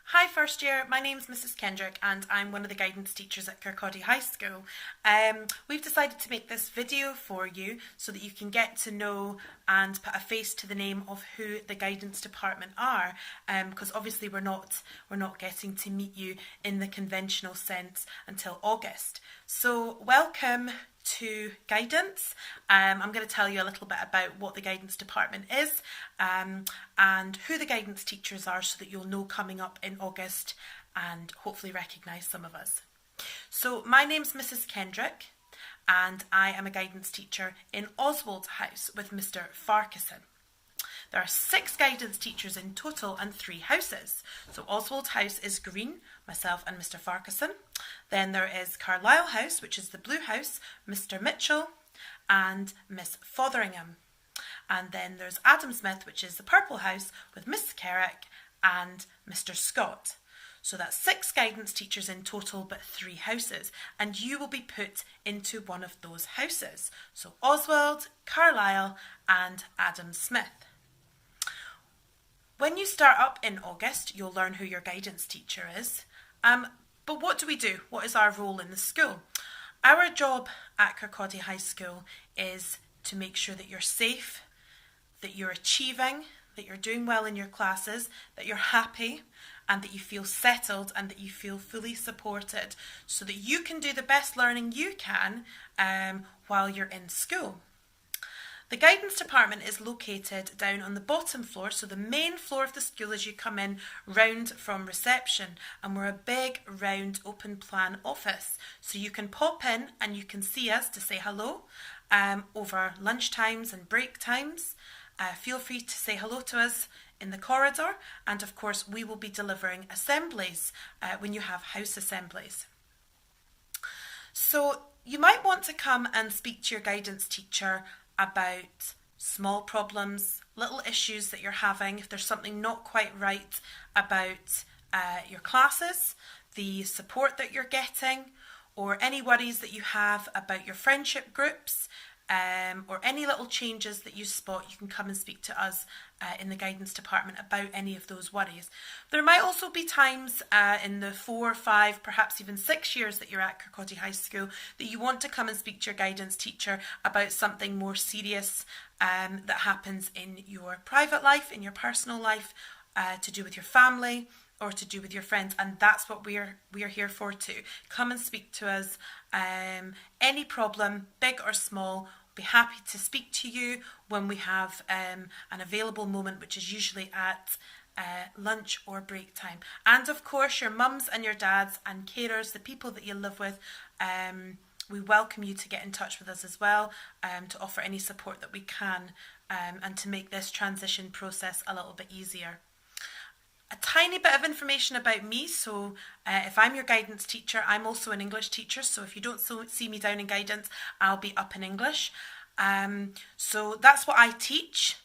Hi first year, my name's Mrs Kendrick and I'm one of the guidance teachers at Kirkcaldy High School. We've decided to make this video for you so that you can get to know and put a face to the name of who the guidance department are, because obviously we're not getting to meet you in the conventional sense until August. So welcome to guidance. I'm going to tell you a little bit about what the guidance department is and who the guidance teachers are so that you'll know coming up in August and hopefully recognise some of us. So my name's Mrs Kendrick and I am a guidance teacher in Oswald House with Mr Farquharson. There are 6 guidance teachers in total and 3 houses. So Oswald House is green, myself and Mr Farquharson. Then there is Carlisle House, which is the blue house, Mr Mitchell and Miss Fotheringham. And then there's Adam Smith, which is the purple house with Miss Carrick and Mr Scott. So that's 6 guidance teachers in total, but 3 houses. And you will be put into one of those houses. So Oswald, Carlisle and Adam Smith. When you start up in August, you'll learn who your guidance teacher is. But what do we do? What is our role in the school? Our job at Kirkcaldy High School is to make sure that you're safe, that you're achieving, that you're doing well in your classes, that you're happy, and that you feel settled and that you feel fully supported so that you can do the best learning you can while you're in school. The guidance department is located down on the bottom floor, so the main floor of the school as you come in round from reception, and we're a big round open plan office, so you can pop in and you can see us to say hello over lunch times and break times. Feel free to say hello to us in the corridor, and of course we will be delivering assemblies when you have house assemblies. So you might want to come and speak to your guidance teacher about small problems, little issues that you're having, if there's something not quite right about your classes, the support that you're getting, or any worries that you have about your friendship groups, or any little changes that you spot. You can come and speak to us in the guidance department about any of those worries. There might also be times in the 4, 5, perhaps even 6 years that you're at Kirkcaldy High School that you want to come and speak to your guidance teacher about something more serious that happens in your private life, in your personal life, to do with your family or to do with your friends, and that's what we are here for too. Come and speak to us. Any problem, big or small, we'll be happy to speak to you when we have an available moment, which is usually at lunch or break time. And of course your mums and your dads and carers, the people that you live with, we welcome you to get in touch with us as well, to offer any support that we can, and to make this transition process a little bit easier. A tiny bit of information about me. So if I'm your guidance teacher, I'm also an English teacher, so if you don't see me down in guidance, I'll be up in English. So that's what I teach,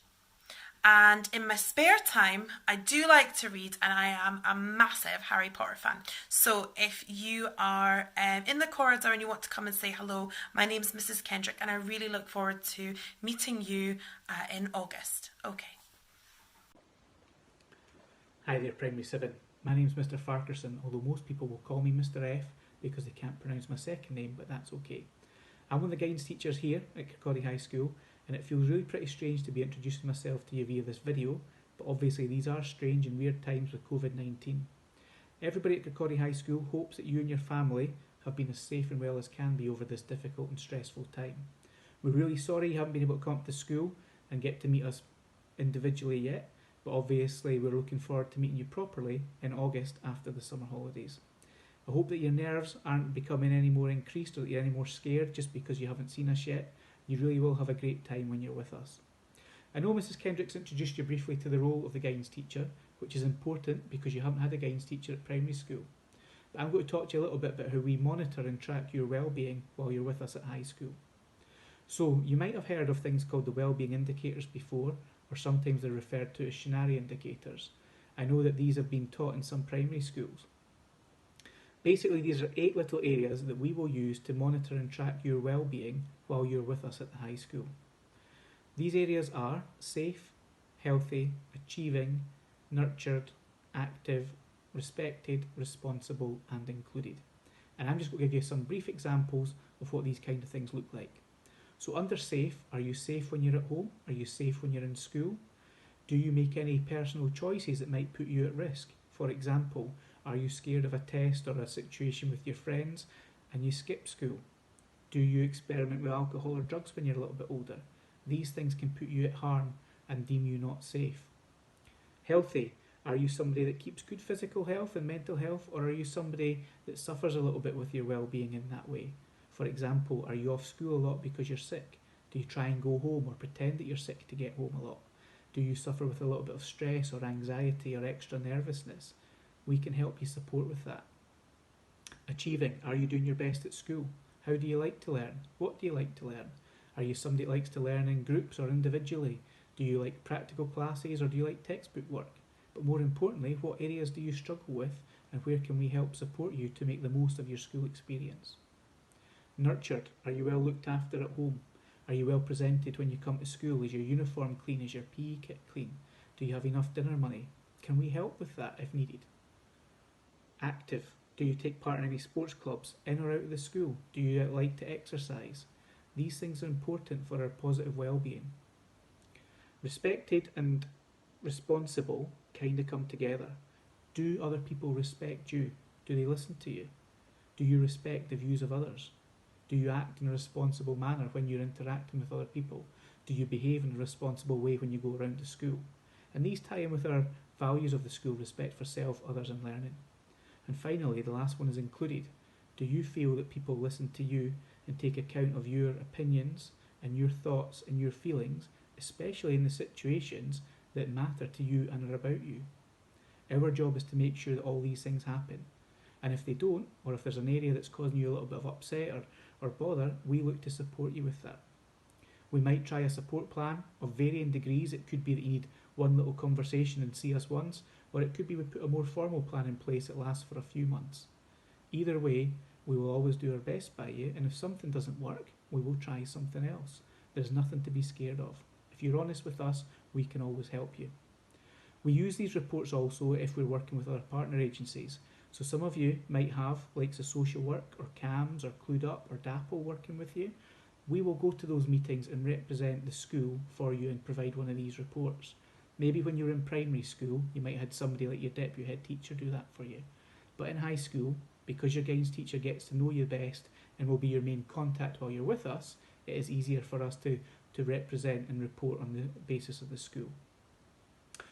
and in my spare time I do like to read, and I am a massive Harry Potter fan. So if you are in the corridor and you want to come and say hello, my name's Mrs Kendrick and I really look forward to meeting you in August. Okay. Hi there, Primary 7. My name's Mr Farquharson, although most people will call me Mr F because they can't pronounce my second name, but that's okay. I'm one of the guidance teachers here at Kirkcaldy High School, and it feels really pretty strange to be introducing myself to you via this video, but obviously these are strange and weird times with COVID-19. Everybody at Kirkcaldy High School hopes that you and your family have been as safe and well as can be over this difficult and stressful time. We're really sorry you haven't been able to come up to school and get to meet us individually yet, but obviously we're looking forward to meeting you properly in August after the summer holidays. I hope that your nerves aren't becoming any more increased or that you're any more scared just because you haven't seen us yet. You really will have a great time when you're with us. I know Mrs Kendrick's introduced you briefly to the role of the guidance teacher, which is important because you haven't had a guidance teacher at primary school. But I'm going to talk to you a little bit about how we monitor and track your well-being while you're with us at high school. So you might have heard of things called the Wellbeing indicators before, or sometimes they're referred to as Shinari indicators. I know that these have been taught in some primary schools. Basically, these are 8 little areas that we will use to monitor and track your well-being while you're with us at the high school. These areas are safe, healthy, achieving, nurtured, active, respected, responsible and included. And I'm just going to give you some brief examples of what these kind of things look like. So under safe, are you safe when you're at home? Are you safe when you're in school? Do you make any personal choices that might put you at risk? For example, are you scared of a test or a situation with your friends and you skip school? Do you experiment with alcohol or drugs when you're a little bit older? These things can put you at harm and deem you not safe. Healthy. Are you somebody that keeps good physical health and mental health, or are you somebody that suffers a little bit with your well-being in that way? For example, are you off school a lot because you're sick? Do you try and go home or pretend that you're sick to get home a lot? Do you suffer with a little bit of stress or anxiety or extra nervousness? We can help you support with that. Achieving. Are you doing your best at school? How do you like to learn? What do you like to learn? Are you somebody that likes to learn in groups or individually? Do you like practical classes or do you like textbook work? But more importantly, what areas do you struggle with and where can we help support you to make the most of your school experience? Nurtured. Are you well looked after at home? Are you well presented when you come to school? Is your uniform clean? Is your PE kit clean? Do you have enough dinner money? Can we help with that if needed? Active. Do you take part in any sports clubs, in or out of the school? Do you like to exercise? These things are important for our positive well-being. Respected and responsible kind of come together. Do other people respect you? Do they listen to you? Do you respect the views of others? Do you act in a responsible manner when you're interacting with other people? Do you behave in a responsible way when you go around the school? And these tie in with our values of the school: respect for self, others and learning. And finally, the last one is included. Do you feel that people listen to you and take account of your opinions and your thoughts and your feelings, especially in the situations that matter to you and are about you? Our job is to make sure that all these things happen. And if they don't, or if there's an area that's causing you a little bit of upset or bother, we look to support you with that. We might try a support plan of varying degrees. It could be that you need one little conversation and see us once, or it could be we put a more formal plan in place that lasts for a few months. Either way, we will always do our best by you, and if something doesn't work, we will try something else. There's nothing to be scared of. If you're honest with us, we can always help you. We use these reports also if we're working with other partner agencies. So some of you might have likes of social work or CAMS or Clued Up or DAPO working with you. We will go to those meetings and represent the school for you and provide one of these reports. Maybe when you're in primary school, you might have had somebody like your deputy head teacher do that for you. But in high school, because your guidance teacher gets to know you best and will be your main contact while you're with us, it is easier for us to represent and report on the basis of the school.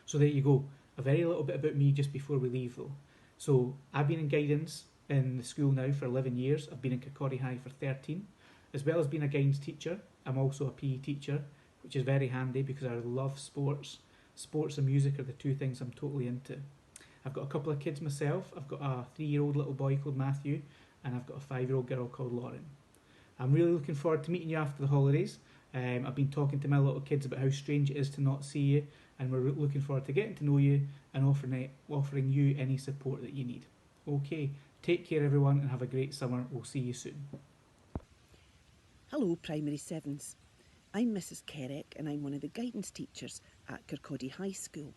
So there you go. A very little bit about me just before we leave though. So I've been in guidance in the school now for 11 years. I've been in Kirkcaldy High for 13. As well as being a guidance teacher, I'm also a PE teacher, which is very handy because I love sports. Sports and music are the two things I'm totally into. I've got a couple of kids myself. I've got a 3-year-old little boy called Matthew, and I've got a 5-year-old girl called Lauren. I'm really looking forward to meeting you after the holidays. I've been talking to my little kids about how strange it is to not see you, and we're looking forward to getting to know you and offering you any support that you need. Okay, take care everyone and have a great summer. We'll see you soon. Hello Primary 7s. I'm Mrs Carrick and I'm one of the guidance teachers at Kirkcaldy High School.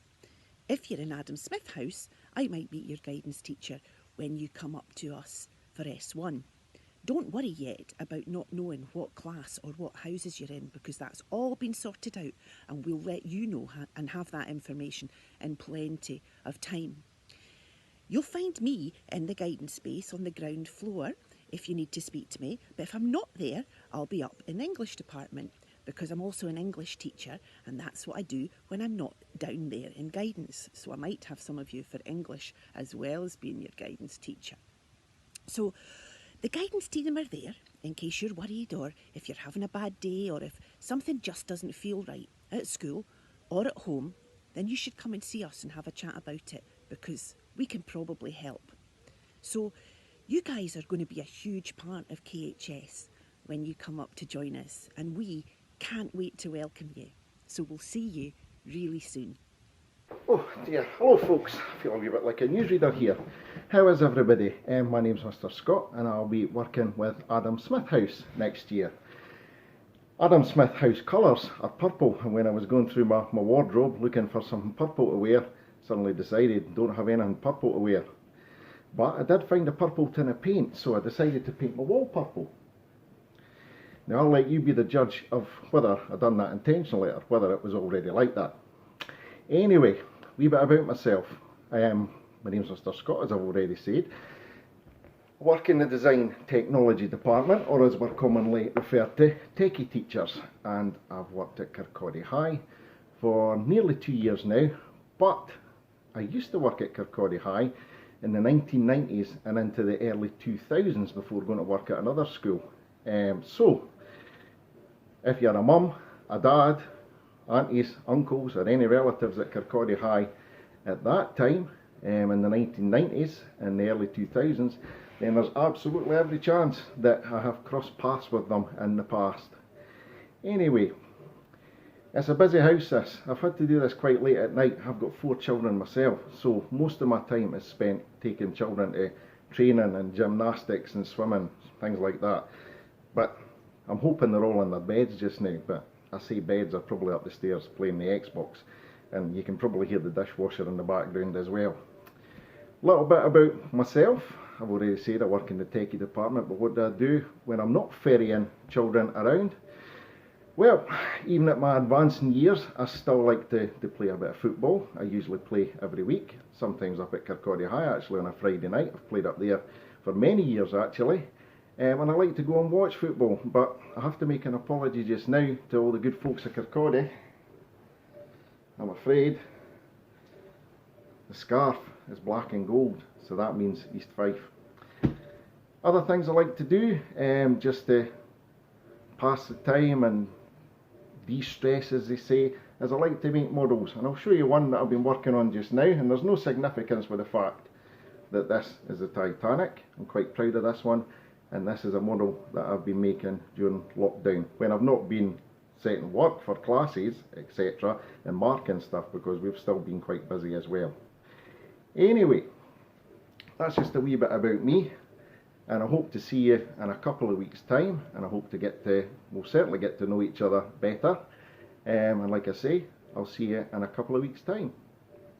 If you're in Adam Smith House, I might be your guidance teacher when you come up to us for S1. Don't worry yet about not knowing what class or what houses you're in, because that's all been sorted out and we'll let you know and have that information in plenty of time. You'll find me in the guidance space on the ground floor if you need to speak to me, but if I'm not there, I'll be up in the English department because I'm also an English teacher and that's what I do when I'm not down there in guidance. So I might have some of you for English as well as being your guidance teacher. So the guidance team are there in case you're worried or if you're having a bad day or if something just doesn't feel right at school or at home, then you should come and see us and have a chat about it because we can probably help. So you guys are going to be a huge part of KHS when you come up to join us and we can't wait to welcome you. So we'll see you really soon. Oh dear, hello folks, I feel a wee bit like a newsreader here. How is everybody? My name's Mr Scott and I'll be working with Adam Smith House next year. Adam Smith House colours are purple, and when I was going through my wardrobe looking for something purple to wear, suddenly decided don't have anything purple to wear. But I did find a purple tin of paint, so I decided to paint my wall purple. Now I'll let you be the judge of whether I done that intentionally or whether it was already like that. Anyway, a wee bit about myself. My name's Mr. Scott, as I've already said. I work in the design technology department, or as we're commonly referred to, techie teachers, and I've worked at Kirkcaldy High for nearly 2 years now, but I used to work at Kirkcaldy High in the 1990s and into the early 2000s before going to work at another school. So, if you're a mum, a dad, aunties, uncles or any relatives at Kirkcaldy High at that time, in the 1990s and the early 2000s, then there's absolutely every chance that I have crossed paths with them in the past. Anyway, it's a busy house this. I've had to do this quite late at night. I've got 4 children myself, so most of my time is spent taking children to training and gymnastics and swimming, things like that. But I'm hoping they're all in their beds just now, but I say beds are probably up the stairs playing the Xbox, and you can probably hear the dishwasher in the background as well. A little bit about myself. I've already said I work in the techie department, but what do I do when I'm not ferrying children around? Well, even at my advancing years, I still like to play a bit of football. I usually play every week, sometimes up at Kirkcaldy High actually on a Friday night. I've played up there for many years actually. And I like to go and watch football, but I have to make an apology just now to all the good folks at Kirkcaldy. I'm afraid the scarf is black and gold, so that means East Fife. Other things I like to do, just to pass the time and de-stress, as they say, is I like to make models, and I'll show you one that I've been working on just now, and there's no significance with the fact that this is the Titanic. I'm quite proud of this one, and this is a model that I've been making during lockdown, when I've not been setting work for classes, etc, and marking stuff, because we've still been quite busy as well. Anyway, that's just a wee bit about me, and I hope to see you in a couple of weeks' time, and I hope to we'll certainly get to know each other better, and like I say, I'll see you in a couple of weeks' time.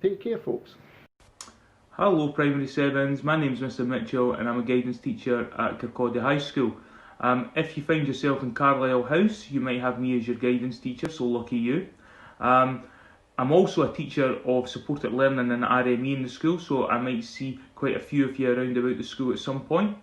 Take care, folks. Hello Primary 7s, my name's Mr Mitchell and I'm a guidance teacher at Kirkcaldy High School. If you find yourself in Carlisle House, you might have me as your guidance teacher, so lucky you. I'm also a teacher of supported learning and RME in the school, so I might see quite a few of you around about the school at some point.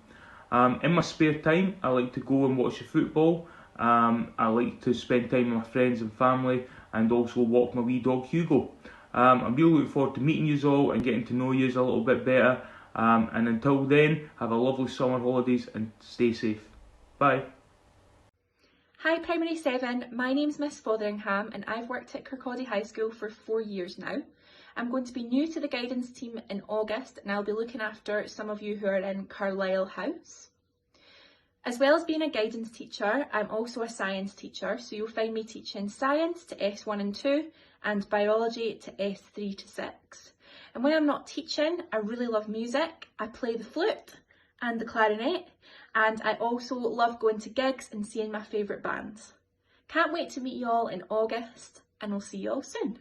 In my spare time, I like to go and watch the football. I like to spend time with my friends and family, and also walk my wee dog Hugo. I'm really looking forward to meeting you all and getting to know you a little bit better. And until then, have a lovely summer holidays and stay safe. Bye. Hi Primary 7, my name's Miss Fotheringham and I've worked at Kirkcaldy High School for 4 years now. I'm going to be new to the guidance team in August and I'll be looking after some of you who are in Carlisle House. As well as being a guidance teacher, I'm also a science teacher, so you'll find me teaching science to S1 and 2 and biology to S3 to 6. And when I'm not teaching, I really love music. I play the flute and the clarinet, and I also love going to gigs and seeing my favourite bands. Can't wait to meet you all in August, and I'll see you all soon.